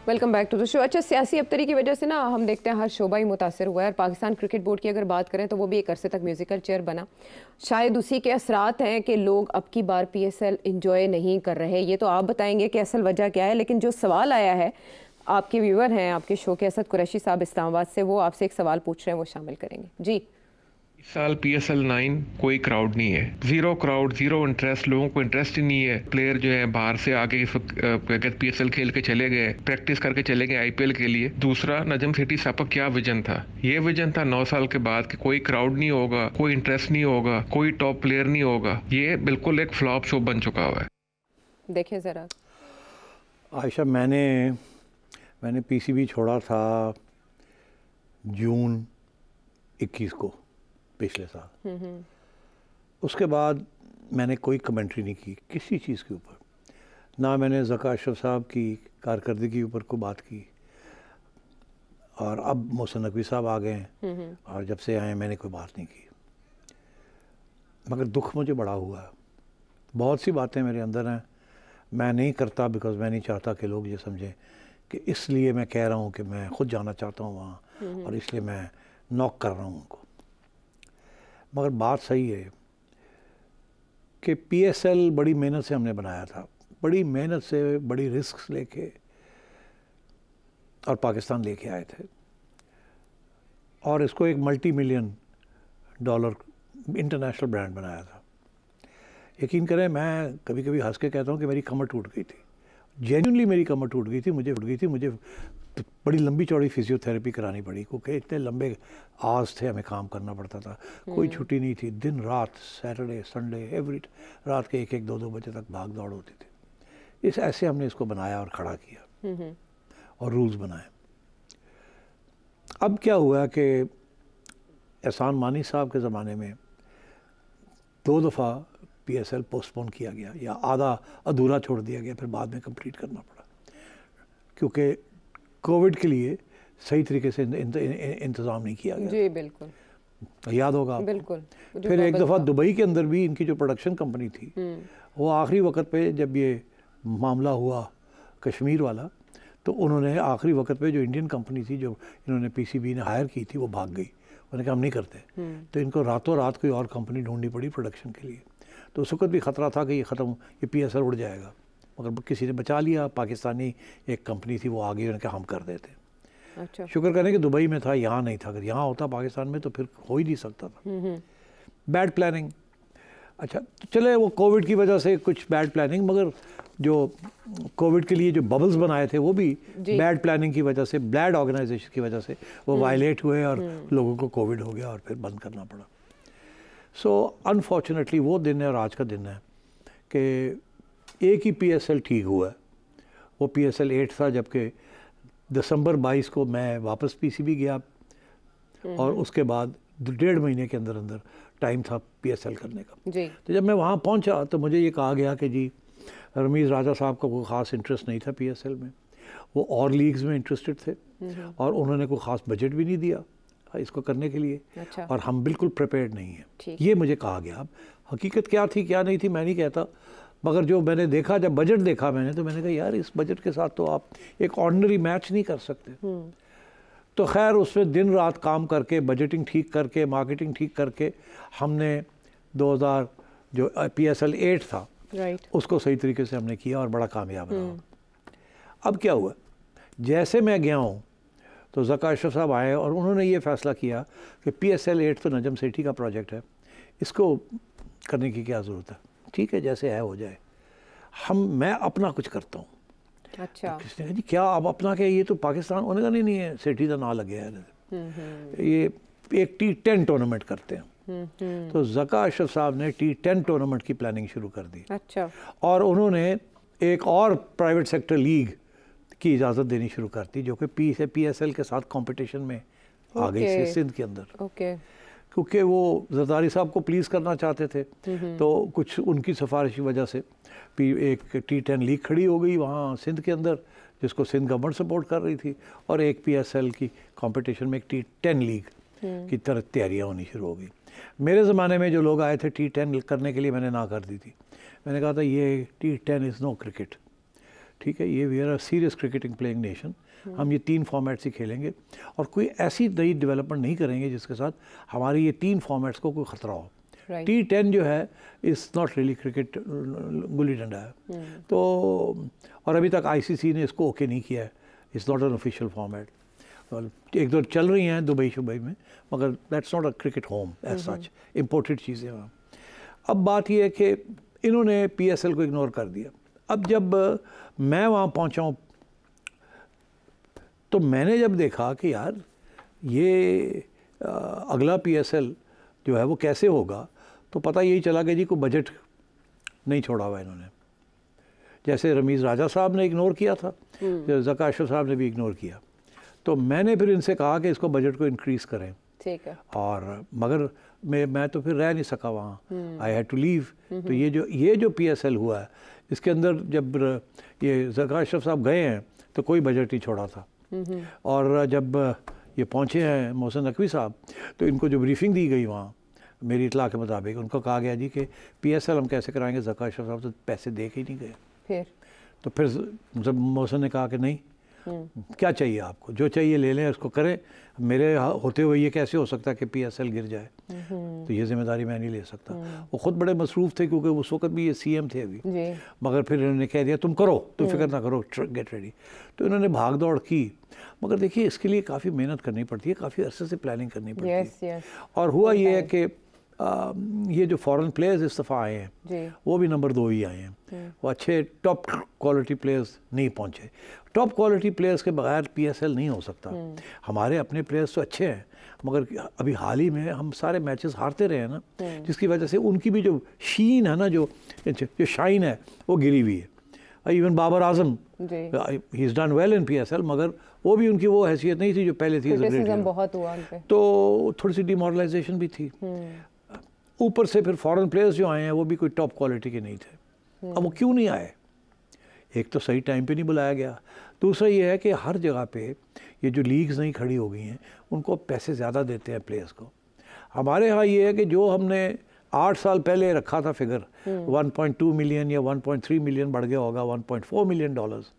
Welcome back to the show. अच्छा, सियासी अबतरी की वजह से ना हम देखते हैं हर शोबा ही मुतासर हुआ है. और पाकिस्तान क्रिकेट बोर्ड की अगर बात करें तो वो भी एक अरसे तक म्यूज़िकल चेयर बना. शायद उसी के असरात हैं कि लोग अब की बार PSL इंजॉय नहीं कर रहे. ये तो आप बताएंगे कि असल वजह क्या है, लेकिन जो सवाल आया है, आपके व्यूअर हैं आपके शो के असद कुरैशी साहब इस्लामाबाद से, वो आपसे एक सवाल पूछ रहे हैं, वो शामिल करेंगे. जी. इस साल PSL 9 कोई क्राउड नहीं है. Zero crowd, zero interest. लोगों को इंटरेस्ट ही नहीं है. प्लेयर जो है बाहर से आके इस वक्त PSL खेल के चले गए, प्रैक्टिस करके चले गए IPL के लिए. दूसरा, नजम सेठी साहब का क्या विजन था? ये विजन था 9 साल के बाद कि कोई क्राउड नहीं होगा, कोई इंटरेस्ट नहीं होगा, कोई टॉप प्लेयर नहीं होगा. ये बिल्कुल एक फ्लॉप शो बन चुका हुआ है. देखिए ज़रा आयशा, मैंने PCB छोड़ा था जून 21 को पिछले साल. उसके बाद मैंने कोई कमेंट्री नहीं की किसी चीज़ के ऊपर. ना मैंने ज़का अशरफ साहब की कारकर्दगी के ऊपर को बात की. और अब मोहसिन नकवी साहब आ गए हैं और जब से आए मैंने कोई बात नहीं की. मगर दुख मुझे बड़ा हुआ है. बहुत सी बातें मेरे अंदर हैं, मैं नहीं करता बिकॉज मैं नहीं चाहता कि लोग ये समझें कि इसलिए मैं कह रहा हूँ कि मैं ख़ुद जाना चाहता हूँ वहाँ और इसलिए मैं नॉक कर रहा हूँ उनको. मगर बात सही है कि PSL बड़ी मेहनत से हमने बनाया था, बड़ी मेहनत से, बड़ी रिस्क लेके और पाकिस्तान लेके आए थे. और इसको एक $multi-million इंटरनेशनल ब्रांड बनाया था. यकीन करें, मैं कभी कभी हंस के कहता हूँ कि मेरी कमर टूट गई थी. जेन्युइनली मेरी कमर टूट गई थी. मुझे बड़ी लंबी चौड़ी फिजियोथेरेपी करानी पड़ी क्योंकि इतने लंबे आवर्स थे, हमें काम करना पड़ता था. कोई छुट्टी नहीं थी. दिन रात, सैटरडे संडे एवरी रात के 1-2 बजे तक भाग दौड़ होती थी. ऐसे हमने इसको बनाया और खड़ा किया और रूल्स बनाए. अब क्या हुआ कि एहसान मानी साहब के ज़माने में 2 दफ़ा PSL पोस्टपोन किया गया या आधा अधूरा छोड़ दिया गया, फिर बाद में कंप्लीट करना पड़ा क्योंकि कोविड के लिए सही तरीके से इंतज़ाम नहीं किया गया. जी बिल्कुल, याद होगा. बिल्कुल. फिर एक दफ़ा दुबई के अंदर भी इनकी जो प्रोडक्शन कंपनी थी वो आखिरी वक्त पे जब ये मामला हुआ कश्मीर वाला, तो उन्होंने आखिरी वक्त पे जो इंडियन कंपनी थी जो इन्होंने PCB ने हायर की थी वो भाग गई. उन्होंने कहा हम नहीं करते. तो इनको रातों रात कोई और कंपनी ढूंढनी पड़ी प्रोडक्शन के लिए. तो उस वक्त भी ख़तरा था कि ये ख़त्म, ये PSL उड़ जाएगा, मगर किसी ने बचा लिया. पाकिस्तानी एक कंपनी थी वो आ गई, उन्होंने कहा हम कर देते. अच्छा. शुक्र करें कि दुबई में था, यहाँ नहीं था. अगर यहाँ होता पाकिस्तान में तो फिर हो ही नहीं सकता था. Bad planning. अच्छा, तो चले वो कोविड की वजह से कुछ बैड प्लानिंग, मगर जो कोविड के लिए जो बबल्स बनाए थे वो भी बैड प्लानिंग की वजह से, बैड ऑर्गेनाइजेशन की वजह से वो वायलेट हुए और लोगों को कोविड हो गया और फिर बंद करना पड़ा. सो अनफॉर्चुनेटली वो दिन है और आज का दिन है कि एक ही PSL ठीक हुआ है. वो PSL 8 था, जबकि दिसंबर 22 को मैं वापस PCB गया और उसके बाद 1.5 महीने के अंदर अंदर टाइम था PSL करने का. जी. तो जब मैं वहाँ पहुँचा तो मुझे ये कहा गया कि जी रमीज़ राजा साहब का कोई ख़ास इंटरेस्ट नहीं था PSL में, वो और लीग्स में इंटरेस्टेड थे और उन्होंने कोई ख़ास बजट भी नहीं दिया इसको करने के लिए. अच्छा. और हम बिल्कुल प्रिपेयर्ड नहीं हैं, ये मुझे कहा गया. अब हकीकत क्या थी क्या नहीं थी मैं नहीं कहता, मगर जो मैंने देखा, जब बजट देखा मैंने, तो मैंने कहा यार इस बजट के साथ तो आप एक ऑर्डिनरी मैच नहीं कर सकते. तो खैर उसमें दिन रात काम करके, बजटिंग ठीक करके, मार्केटिंग ठीक करके, हमने 2000 जो PSL 8 था उसको सही तरीके से हमने किया और बड़ा कामयाब रहा. अब क्या हुआ, जैसे मैं गया हूँ तो ज़का अशरफ साहब आए और उन्होंने ये फ़ैसला किया कि PSL 8 तो नजम सेठी का प्रोजेक्ट है, इसको करने की क्या ज़रूरत है, ठीक है जैसे है हो जाए, मैं अपना कुछ करता हूँ. अच्छा. तो किसने कहा जी क्या आप अपना क्या, ये तो पाकिस्तान. उन्होंने कहा नहीं है, सेठी का ना लगे है, ये एक T10 टूर्नामेंट करते हैं. तो ज़का अशरफ साहब ने T10 टूर्नामेंट की प्लानिंग शुरू कर दी। अच्छा। और उन्होंने एक और प्राइवेट सेक्टर लीग की इजाज़त देनी शुरू कर दी, जो कि PSL के साथ कंपटीशन में आ गई थी सिंध के अंदर। ओके। क्योंकि वो जरदारी साहब को प्लीज़ करना चाहते थे, तो कुछ उनकी सिफारिश की वजह से एक T10 लीग खड़ी हो गई वहाँ सिंध के अंदर, जिसको सिंध गवर्नमेंट सपोर्ट कर रही थी, और एक PSL की कंपटीशन में एक T10 लीग की तरह तैयारियाँ होनी शुरू हो गई। मेरे ज़माने में जो लोग आए थे T10 करने के लिए, मैंने ना कर दी थी। मैंने कहा था ये T10 इज़ नो क्रिकेट, ठीक है, ये we are a serious cricketing playing nation, हम ये 3 फॉर्मेट्स ही खेलेंगे और कोई ऐसी नई डेवलपमेंट नहीं करेंगे जिसके साथ हमारी ये 3 फॉर्मेट्स को कोई ख़तरा हो। T10 जो है is not really cricket, gulli danda है। तो और अभी तक ICC ने इसको ओके नहीं किया है, it's not an official format. एक दो चल रही हैं दुबई में, मगर that's not a cricket home as such, imported चीज़ें वहाँ। अब बात यह है कि इन्होंने PSL को इग्नोर कर दिया। अब जब मैं वहाँ पहुँचा हूँ तो मैंने जब देखा कि यार ये अगला PSL जो है वो कैसे होगा, तो पता यही चला कि जी कोई बजट नहीं छोड़ा हुआ इन्होंने। जैसे रमीज़ राजा साहब ने इग्नोर किया था, ज़का अशरफ साहब ने भी इग्नोर किया। तो मैंने फिर इनसे कहा कि इसको बजट को इंक्रीज़ करें, ठीक है, और मगर मैं तो फिर रह नहीं सका वहाँ, आई हैड टू लीव। तो ये जो PSL हुआ है, इसके अंदर जब ये ज़का अशरफ साहब गए हैं तो कोई बजट नहीं छोड़ा था। और जब ये पहुँचे हैं मोहसिन नकवी साहब, तो इनको जो ब्रीफिंग दी गई वहाँ, मेरी इतला के मुताबिक उनको कहा गया जी कि PSL हम कैसे कराएंगे, ज़का अशरफ साहब तो पैसे दे के ही नहीं गए। फिर जब मोहसिन ने कहा कि नहीं, क्या चाहिए आपको, जो चाहिए ले लें, उसको करें, मेरे होते हुए ये कैसे हो सकता है कि PSL गिर जाए, तो ये जिम्मेदारी मैं नहीं ले सकता। वो ख़ुद बड़े मसरूफ़ थे क्योंकि उस वक्त भी ये CM थे अभी, मगर फिर इन्होंने कह दिया तुम करो, तुम फिक्र ना करो, गेट रेडी। तो इन्होंने भाग दौड़ की, मगर देखिए इसके लिए काफ़ी मेहनत करनी पड़ती है, काफ़ी अरसे से प्लानिंग करनी पड़ती है। और हुआ ये है कि ये जो फॉरेन प्लेयर्स इस दफ़ा आए हैं वो भी नंबर 2 ही आए हैं, वो अच्छे टॉप क्वालिटी प्लेयर्स नहीं पहुँचे। टॉप क्वालिटी प्लेयर्स के बगैर PSL नहीं हो सकता। हमारे अपने प्लेयर्स तो अच्छे हैं, मगर अभी हाल ही में हम सारे मैचेस हारते रहे हैं ना, जिसकी वजह से उनकी भी जो शीन है ना, जो शाइन है, वो गिरी हुई है। Even Babar Azam, he is done well in PSL, मगर वो भी उनकी वो हैसियत नहीं थी जो पहले थी। बहुत हुआ उन पे, तो थोड़ी सी डिमोरलाइजेशन भी थी। ऊपर से फिर फॉरेन प्लेयर्स जो आए हैं वो भी कोई टॉप क्वालिटी के नहीं थे। अब वो क्यों नहीं आए? एक तो सही टाइम पे नहीं बुलाया गया, दूसरा ये है कि हर जगह पे ये जो लीग्स नहीं खड़ी हो गई हैं उनको पैसे ज़्यादा देते हैं प्लेयर्स को। हमारे यहाँ ये है कि जो हमने 8 साल पहले रखा था फिगर 1.2 मिलियन या 1.3 मिलियन बढ़ गया होगा 1.4 मिलियन डॉलर्स,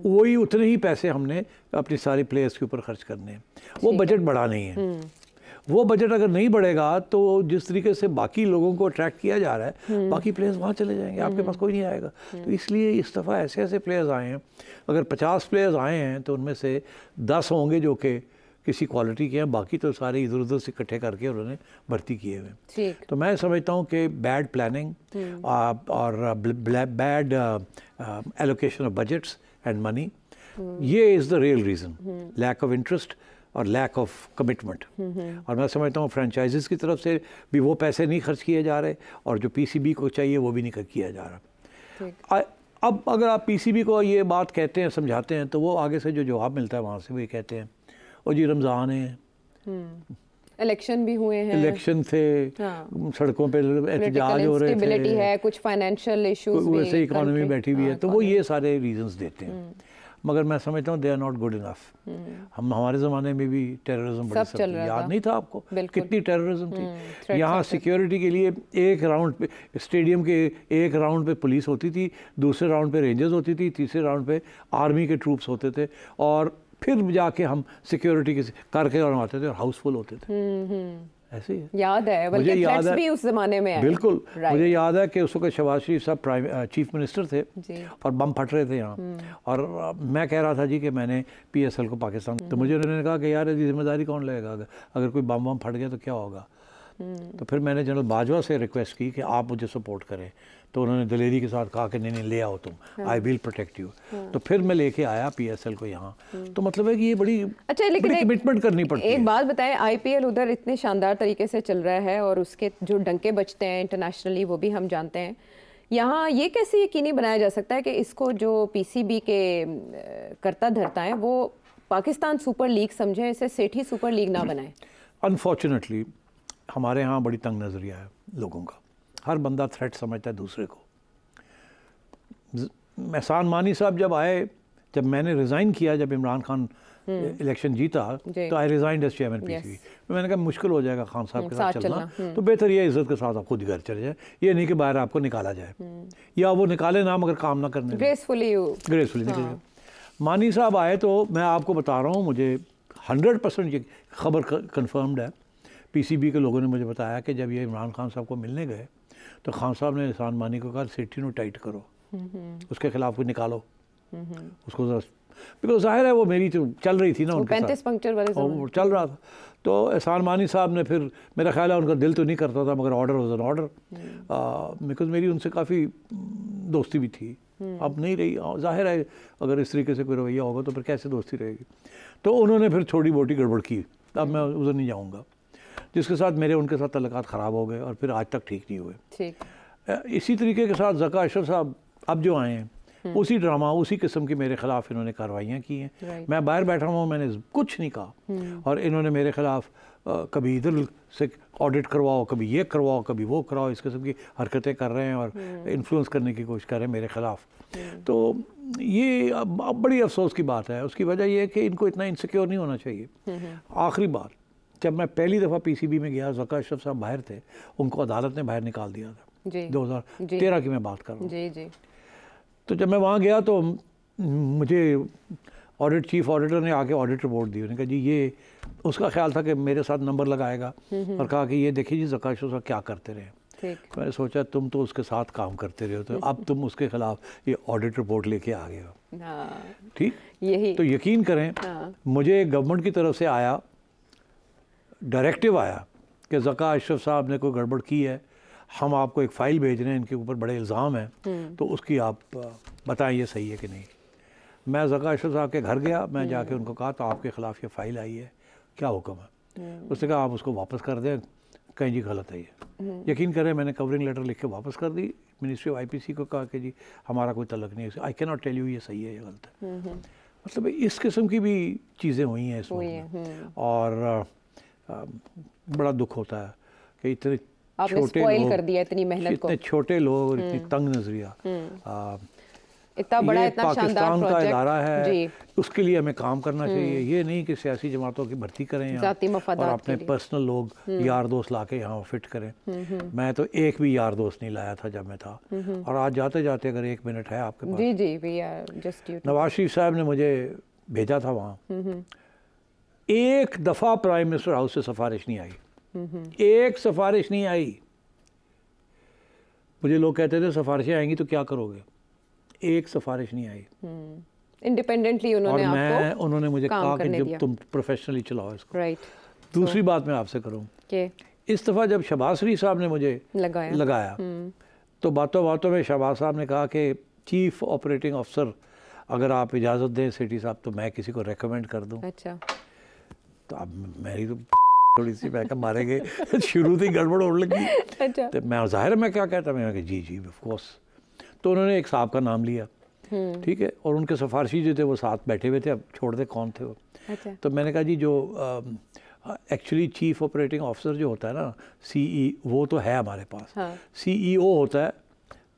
वही उतने ही पैसे हमने अपनी सारी प्लेयर्स के ऊपर खर्च करने हैं। वो बजट बढ़ा नहीं है। वो बजट अगर नहीं बढ़ेगा तो जिस तरीके से बाकी लोगों को अट्रैक्ट किया जा रहा है, बाकी प्लेयर्स वहाँ चले जाएंगे, आपके पास कोई नहीं आएगा। तो इसलिए इस दफ़ा ऐसे ऐसे प्लेयर्स आए हैं, अगर 50 प्लेयर्स आए हैं तो उनमें से 10 होंगे जो कि किसी क्वालिटी के हैं, बाकी तो सारे इधर उधर से इकट्ठे करके उन्होंने भर्ती किए हुए। तो मैं समझता हूँ कि बैड प्लानिंग और bad allocation of budgets and money, ये is the real reason, lack of interest और लैक ऑफ कमिटमेंट। और मैं समझता हूँ फ्रेंचाइजीज़ की तरफ से भी वो पैसे नहीं खर्च किए जा रहे, और जो PCB को चाहिए वो भी नहीं किया जा रहा। अब अगर आप PCB को ये बात कहते हैं, समझाते हैं, तो वो आगे से जो जवाब मिलता है वहाँ से वो ये कहते हैं और जी रमज़ान है, इलेक्शन भी हुए हैं, इलेक्शन थे, सड़कों पे एहतजाज हो रहे थे, है कुछ फाइनेंशियल इश्यूज, वैसे इकोनॉमी बैठी हुई है, तो वो ये सारे रीजंस देते हैं। मगर मैं समझता हूँ they are not good enough. हमारे ज़माने में भी टेररिज्म बड़ी सब याद नहीं था आपको, कितनी टेररिज्म थी। यहाँ सिक्योरिटी के लिए एक राउंड पे स्टेडियम के एक राउंड पे पुलिस होती थी, दूसरे राउंड पे रेंजर्स होती थी, तीसरे राउंड पे आर्मी के ट्रूप्स होते थे, और फिर जाके हम सिक्योरिटी के करके और आते थे और हाउसफुल होते थे। ऐसे ही याद है, मुझे याद है भी उस ज़माने में बिल्कुल मुझे याद है कि उस वक्त शहबाज शरीफ साहब चीफ मिनिस्टर थे और बम फट रहे थे यहाँ, और मैं कह रहा था जी कि मैंने PSL को पाकिस्तान, तो मुझे उन्होंने कहा कि यार इसकी जिम्मेदारी कौन लेगा, अगर कोई बम फट गया तो क्या होगा? तो फिर मैंने जनरल बाजवा से रिक्वेस्ट की कि आप मुझे सपोर्ट करें, तो उन्होंने दलेरी के साथ कहा कि नहीं ले आओ तुम, आई विल प्रोटेक्ट यू। तो फिर मैं लेके आया PSL को यहाँ। तो मतलब है कि ये बड़ी कमिटमेंट करनी पड़ती है। एक बात बताएं, IPL उधर इतने शानदार तरीके से चल रहा है और उसके जो डंके बजते हैं इंटरनेशनली वो भी हम जानते हैं, यहाँ ये कैसे यकीनी बनाया जा सकता है कि इसको जो PCB के करता धरता है वो पाकिस्तान सुपर लीग समझे, इसे सेठी सुपर लीग ना बनाए? अनफॉर्चुनेटली हमारे यहाँ बड़ी तंग नज़रिया है लोगों का, हर बंदा थ्रेट समझता है दूसरे को। एहसान मानी साहब जब आए, जब मैंने रिज़ाइन किया, जब इमरान खान इलेक्शन जीता, तो आई रिज़ाइंड एज चेयरमैन PCB। मैंने कहा मुश्किल हो जाएगा खान साहब के साथ चलना, तो बेहतर ये इज़्ज़त के साथ आप खुद घर चले जाए, ये नहीं कि बाहर आपको निकाला जाए, या वो निकाले ना मगर काम ना करने, ग्रेसफुली निकले। मानी साहब आए तो मैं आपको बता रहा हूँ, मुझे 100% ये खबर कंफर्म्ड है, PCB के लोगों ने मुझे बताया कि जब ये इमरान खान साहब को मिलने गए तो खान साहब ने एहसान मानी को कहा सेठी नो टाइट करो, उसके खिलाफ कोई निकालो उसको, बिकॉज जाहिर है वो मेरी तो चल रही थी ना उनके 35 पंक्चर वाले वो चल रहा था। तो एहसान मानी साहब ने फिर, मेरा ख्याल है उनका दिल तो नहीं करता था मगर order was an order, because मेरी उनसे काफ़ी दोस्ती भी थी, अब नहीं रही। जाहिर है अगर इस तरीके से कोई रवैया होगा तो फिर कैसे दोस्ती रहेगी। तो उन्होंने फिर छोटी मोटी गड़बड़ की, अब मैं उधर नहीं जाऊँगा, जिसके साथ मेरे उनके साथ तल्लुकात ख़राब हो गए और फिर आज तक ठीक नहीं हुए। इसी तरीके के साथ ज़का अशरफ साहब अब जो आए हैं, उसी ड्रामा उसी किस्म की मेरे ख़िलाफ़ इन्होंने कार्रवाइयाँ की हैं। मैं बाहर बैठा हूँ, मैंने कुछ नहीं कहा, और इन्होंने मेरे ख़िलाफ़ कभी इधर से ऑडिट करवाओ, कभी ये करवाओ, कभी वो कराओ, इस किस्म की हरकतें कर रहे हैं और इन्फ्लुएंस करने की कोशिश कर रहे हैं मेरे ख़िलाफ़। तो ये अब बड़ी अफसोस की बात है। उसकी वजह यह है कि इनको इतना इनसिक्योर नहीं होना चाहिए। आखिरी बार जब मैं पहली दफ़ा PCB में गया, ज़का अशरफ साहब बाहर थे, उनको अदालत ने बाहर निकाल दिया था, 2013 की मैं बात कर रहा हूँ। तो जब मैं वहाँ गया तो मुझे चीफ ऑडिटर ने आके ऑडिट रिपोर्ट दी। उन्होंने कहा जी ये, उसका ख्याल था कि मेरे साथ नंबर लगाएगा और कहा कि ये देखिए जी ज़का अशरफ साहब क्या करते रहे। मैंने सोचा तुम तो उसके साथ काम करते रहे हो, तो अब तुम उसके खिलाफ ये ऑडिट रिपोर्ट लेके आ गए हो। ठीक, यही तो यकीन करें, मुझे गवर्नमेंट की तरफ से आया, डायरेक्टिव आया कि ज़का अशरफ साहब ने कोई गड़बड़ की है, हम आपको एक फ़ाइल भेज रहे हैं, इनके ऊपर बड़े इल्ज़ाम हैं, तो उसकी आप बताएं ये सही है कि नहीं। मैं ज़का अशरफ साहब के घर गया, मैं जाके उनको कहा तो आपके ख़िलाफ़ ये फ़ाइल आई है, क्या हुक्म है? उसने कहा आप उसको वापस कर दें, कहीं जी गलत है ये। यकीन करें मैंने कवरिंग लेटर लिख के वापस कर दी, मिनिस्ट्री ऑफ IPC को कहा कि जी हमारा कोई तल्लुक नहीं है, I can not tell you ये सही है या गलत है। मतलब इस किस्म की भी चीज़ें हुई हैं इसमें, और बड़ा दुख होता है कि इतने छोटे लोग कर दिया, इतनी मेहनत को, इतने छोटे लोग और इतनी तंग नजरिया। इतना बड़ा, इतना पाकिस्तान का इदारा है, उसके लिए हमें काम करना चाहिए। ये नहीं कि सियासी जमातों की भर्ती करें और अपने पर्सनल लोग यार दोस्त ला के यहाँ फिट करें। मैं तो एक भी यार दोस्त नहीं लाया था जब मैं था, और आज जाते जाते अगर 1 मिनट है आपके पास। जी, नवाज शरीफ साहब ने मुझे भेजा था वहाँ, एक दफ़ा प्राइम मिनिस्टर हाउस से सिफारिश नहीं आई, एक सिफारिश नहीं आई। मुझे लोग कहते थे सिफारिशें आएंगी तो क्या करोगे, एक सिफारिश नहीं आई। इंडिपेंडेंटली उन्होंने आपको, उन्होंने मुझे कहा कि जब तुम प्रोफेशनली चलाओ इसको। दूसरी बात मैं आपसे करूं, इस दफ़ा जब शहबाज शरीफ साहब ने मुझे लगाया तो बातों बातों में शहबाज साहब ने कहा कि चीफ ऑपरेटिंग अफसर अगर आप इजाज़त दें सेठी साहब तो मैं किसी को रेकमेंड कर दूँ। अच्छा, तो अब मेरी तो थोड़ी सी मैं मारेंगे शुरू से ही गड़बड़ होने लगी। अच्छा, तो मैं ज़ाहिर मैं क्या कहता, मैं जी जी ऑफ कोर्स। तो उन्होंने एक साहब का नाम लिया, ठीक है, और उनके सिफारशी जो थे वो साथ बैठे हुए थे, अब छोड़ दे कौन थे वो। अच्छा, तो मैंने कहा जी जो एक्चुअली चीफ ऑपरेटिंग ऑफिसर जो होता है ना, CE, वो तो है हमारे पास। हाँ। CEO होता है,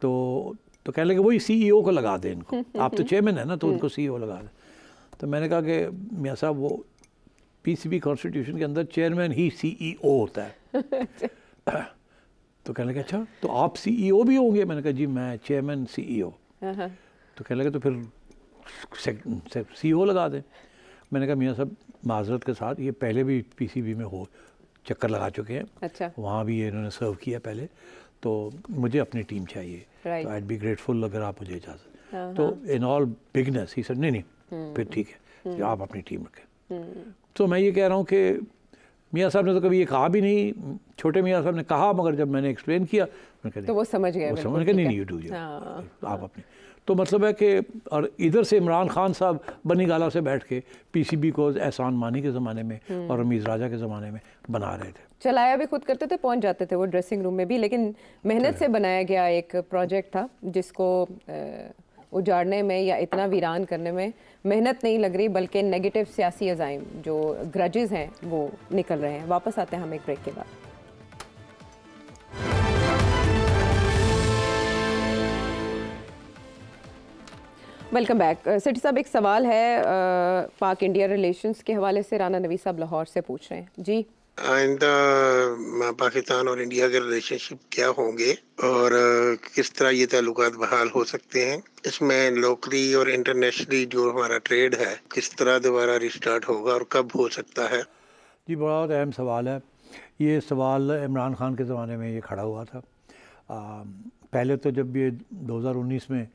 तो कहने लगे वही CEO को लगा दें इनको, आप तो चेयरमैन है ना, तो उनको CEO लगा दें। तो मैंने कहा कि मियाँ साहब वो PCB कॉन्स्टिट्यूशन के अंदर चेयरमैन ही CEO होता है। तो कहने लगे अच्छा तो आप CEO भी होंगे? मैंने कहा जी मैं चेयरमैन CEO। तो कहने लगे तो फिर CEO लगा दें। मैंने कहा मियाँ साहब माजरत के साथ, ये पहले भी PCB में हो चक्कर लगा चुके हैं। अच्छा, वहाँ भी ये इन्होंने सर्व किया पहले, तो मुझे अपनी टीम चाहिए। तो आई बी ग्रेटफुल अगर आप मुझे इजाज़त। तो in all bigness he sir नहीं फिर ठीक है आप अपनी टीम रखें। तो मैं ये कह रहा हूँ कि मियाँ साहब ने तो कभी ये कहा भी नहीं छोटे मियाँ साहब ने कहा, मगर जब मैंने एक्सप्लेन किया तो वो समझ गए, वो समझ गए, नहीं यू डू आप अपने। तो मतलब है कि और इधर से इमरान खान साहब बनी गाला से बैठ के पीसीबी को एहसान मानी के ज़माने में और रमीज़ राजा के ज़माने में बना रहे थे। चलाया भी खुद करते थे, पहुंच जाते थे वो ड्रेसिंग रूम में भी, लेकिन मेहनत से बनाया गया एक प्रोजेक्ट था जिसको उजाड़ने में या इतना वीरान करने में मेहनत नहीं लग रही, बल्कि नेगेटिव सियासी अज़ाइम जो ग्रजेस हैं वो निकल रहे हैं। वापस आते हैं हम एक ब्रेक के बाद। Welcome back. सिटी साहब, एक सवाल है पाक इंडिया रिलेशंस के हवाले से, राना नवीद साहब लाहौर से पूछ रहे हैं जी। आइंदा पाकिस्तान और इंडिया के रिलेशनशिप क्या होंगे और किस तरह ये ताल्लुकात बहाल हो सकते हैं? इसमें लोकली और इंटरनेशनली जो हमारा ट्रेड है किस तरह दोबारा रिस्टार्ट होगा और कब हो सकता है? जी, बहुत अहम सवाल है। ये सवाल इमरान खान के ज़माने में ये खड़ा हुआ था। पहले तो जब ये 2019 में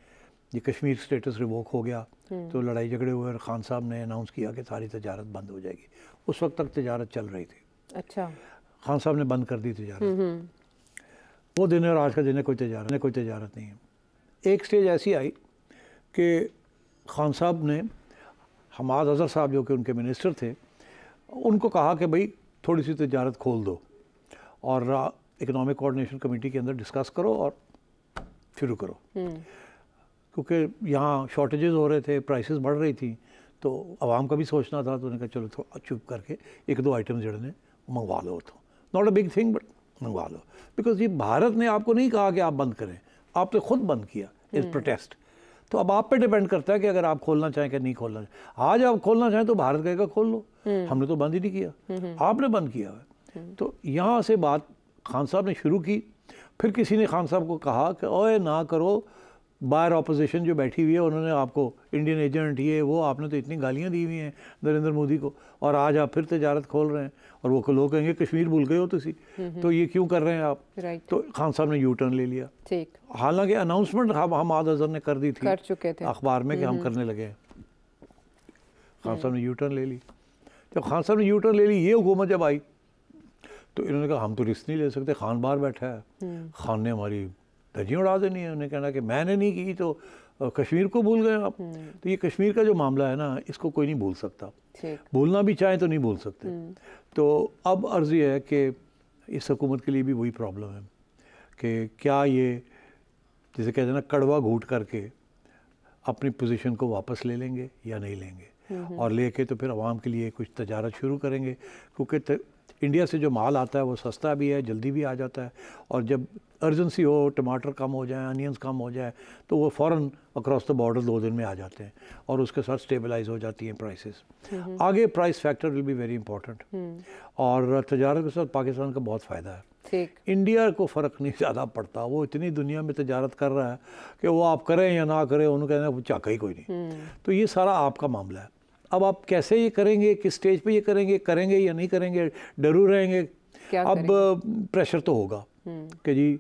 ये कश्मीर स्टेटस रिवोक हो गया तो लड़ाई झगड़े हुए और खान साहब ने अनाउंस किया कि सारी तजारत बंद हो जाएगी। उस वक्त तक तजारत चल रही थी। अच्छा। खान साहब ने बंद कर दी तजारत। वो दिन और आज का दिन है, कोई तजारत नहीं है। एक स्टेज ऐसी आई कि खान साहब ने हमाद अज़हर साहब जो कि उनके मिनिस्टर थे उनको कहा कि भाई थोड़ी सी तजारत खोल दो और इकनॉमिक कोऑर्डिनेशन कमेटी के अंदर डिस्कस करो और शुरू करो, क्योंकि यहाँ शॉर्टेजेस हो रहे थे, प्राइसेस बढ़ रही थी, तो आवाम का भी सोचना था। तो उन्होंने कहा चलो थोड़ा चुप करके एक दो आइटम जो है मंगवा लो, तो not a big thing but मंगवा लो। बिकॉज ये भारत ने आपको नहीं कहा कि आप बंद करें, आपने खुद बंद किया इस प्रोटेस्ट। तो अब आप पे डिपेंड करता है कि अगर आप खोलना चाहें कि नहीं खोलना चाहें। आज आप खोलना चाहें तो भारत कहेगा खोल लो, हमने तो बंद ही नहीं किया, आपने बंद किया है। तो यहाँ से बात खान साहब ने शुरू की। फिर किसी ने खान साहब को कहा कि ओए ना करो, बाहर ऑपोजिशन जो बैठी हुई है उन्होंने आपको इंडियन एजेंट ये वो, आपने तो इतनी गालियाँ दी हुई हैं नरेंद्र मोदी को, और आज आप फिर तजारत खोल रहे हैं। और वो लोग कहेंगे कश्मीर भूल गए हो तो ये क्यों कर रहे हैं आप? तो खान साहब ने यू टर्न ले लिया। हालांकि अनाउंसमेंट हमाद अज़हर ने कर दी थी, कर चुके थे अखबार में कि हम करने लगे हैं। खान साहब ने यू टर्न ले ली। जब खान साहब ने यू टर्न ले ली, ये हुकूमत जब आई तो इन्होंने कहा हम तो रिस्क नहीं ले सकते, खान बाहर बैठा है, खान ने हमारी धज्जियाँ उड़ा देनी है। उन्हें कहना कि मैंने नहीं की तो कश्मीर को भूल गए आप। तो ये कश्मीर का जो मामला है ना, इसको कोई नहीं भूल सकता, भूलना भी चाहे तो नहीं भूल सकते। तो अब अर्ज़ ये है कि इस हुकूमत के लिए भी वही प्रॉब्लम है कि क्या ये जैसे कहते हैं ना कड़वा घूट करके अपनी पोजीशन को वापस ले लेंगे या नहीं लेंगे, और लेके तो फिर आवाम के लिए कुछ तजारत शुरू करेंगे। क्योंकि इंडिया से जो माल आता है वो सस्ता भी है, जल्दी भी आ जाता है, और जब अर्जेंसी हो, टमाटर कम हो जाए, अनियंस कम हो जाए, तो वो फ़ौरन अक्रॉस द बॉर्डर 2 दिन में आ जाते हैं और उसके साथ स्टेबलाइज हो जाती हैं प्राइसेस। आगे price factor will be very important, और तजारत के साथ पाकिस्तान का बहुत फ़ायदा है। इंडिया को फ़र्क नहीं ज़्यादा पड़ता, वो इतनी दुनिया में तजारत कर रहा है कि वो आप करें या ना करें, उन्होंने कहना चाका ही कोई नहीं। तो ये सारा आपका मामला है। अब आप कैसे ये करेंगे, किस स्टेज पे ये करेंगे या नहीं करेंगे, डरू रहेंगे। अब प्रेशर तो होगा कि जी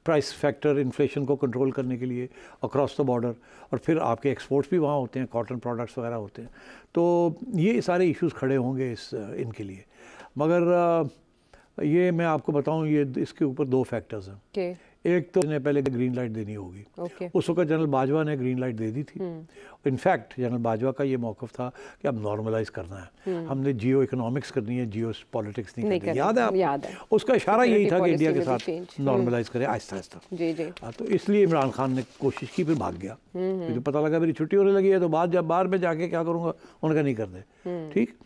प्राइस फैक्टर इन्फ्लेशन को कंट्रोल करने के लिए अक्रॉस द बॉर्डर, और फिर आपके एक्सपोर्ट्स भी वहाँ होते हैं, कॉटन प्रोडक्ट्स वगैरह होते हैं, तो ये सारे इश्यूज खड़े होंगे इनके लिए। मगर ये मैं आपको बताऊँ, ये इसके ऊपर 2 फैक्टर्स हैं। एक तो इन्हें पहले ग्रीन लाइट देनी होगी। उस वक्त जनरल बाजवा ने ग्रीन लाइट दे दी थी। इनफैक्ट जनरल बाजवा का ये मौक़िफ़ था कि अब नॉर्मलाइज करना है, हमने जियो इकोनॉमिक्स करनी है, जियो पॉलिटिक्स नहीं करनी। याद है उसका इशारा यही था कि इंडिया के साथ नॉर्मलाइज करें आहिस्ता आहिस्ता। तो इसलिए इमरान खान ने कोशिश की, फिर भाग गया। तो पता लगा मेरी छुट्टी होने लगी है, तो बाद जब बाहर में जाके क्या करूँगा, उनका नहीं कर दे। ठीक,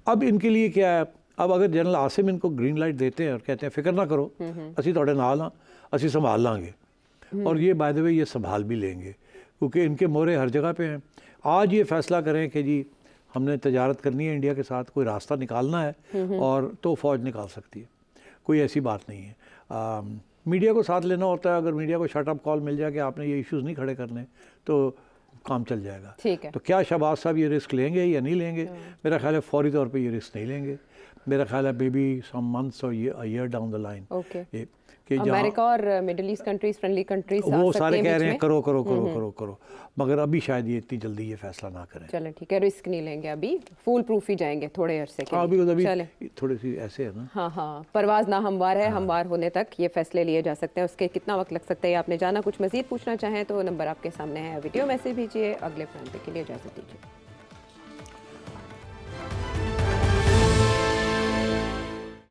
अब इनके लिए क्या है, अब अगर जनरल आसिम इनको ग्रीन लाइट देते हैं और कहते हैं फिक्र ना करो, असी थोड़े नाल हाँ, असी संभाल लांगे, और ये बाय द वे ये संभाल भी लेंगे, क्योंकि इनके मोहरे हर जगह पे हैं। आज ये फैसला करें कि जी हमने तजारत करनी है इंडिया के साथ, कोई रास्ता निकालना है, और तो फ़ौज निकाल सकती है, कोई ऐसी बात नहीं है। मीडिया को साथ लेना होता है। अगर मीडिया को शट अप कॉल मिल जाए कि आपने ये इश्यूज़ नहीं खड़े करने, तो काम चल जाएगा। ठीक है। तो क्या शहबाज साहब ये रिस्क लेंगे या नहीं लेंगे? मेरा ख्याल है फौरी तौर पर ये रिस्क नहीं लेंगे। मेरा ख्याल है मे बी सम मंथ्स और ईयर डाउन द लाइन कि अमेरिका और middle east countries, friendly countries, वो सारे कह रहे हैं करो करो करो करो करो, मगर अभी शायद ये इतनी जल्दी ये फैसला ना करें। चलें ठीक है, रिस्क नहीं लेंगे अभी, फुल प्रूफ ही जाएंगे थोड़े अरसे के लिए। अभी थोड़ी सी ऐसे है ना। हाँ हाँ, परवाज ना हमवार है, हमवार होने तक ये फैसले लिए जा सकते हैं। उसके कितना वक्त लग सकता है आपने जाना। कुछ मजीद पूछना चाहें तो नंबर आपके सामने है, वीडियो मैसेज भेजिए। अगले प्लान के लिए इजाज़त दीजिए।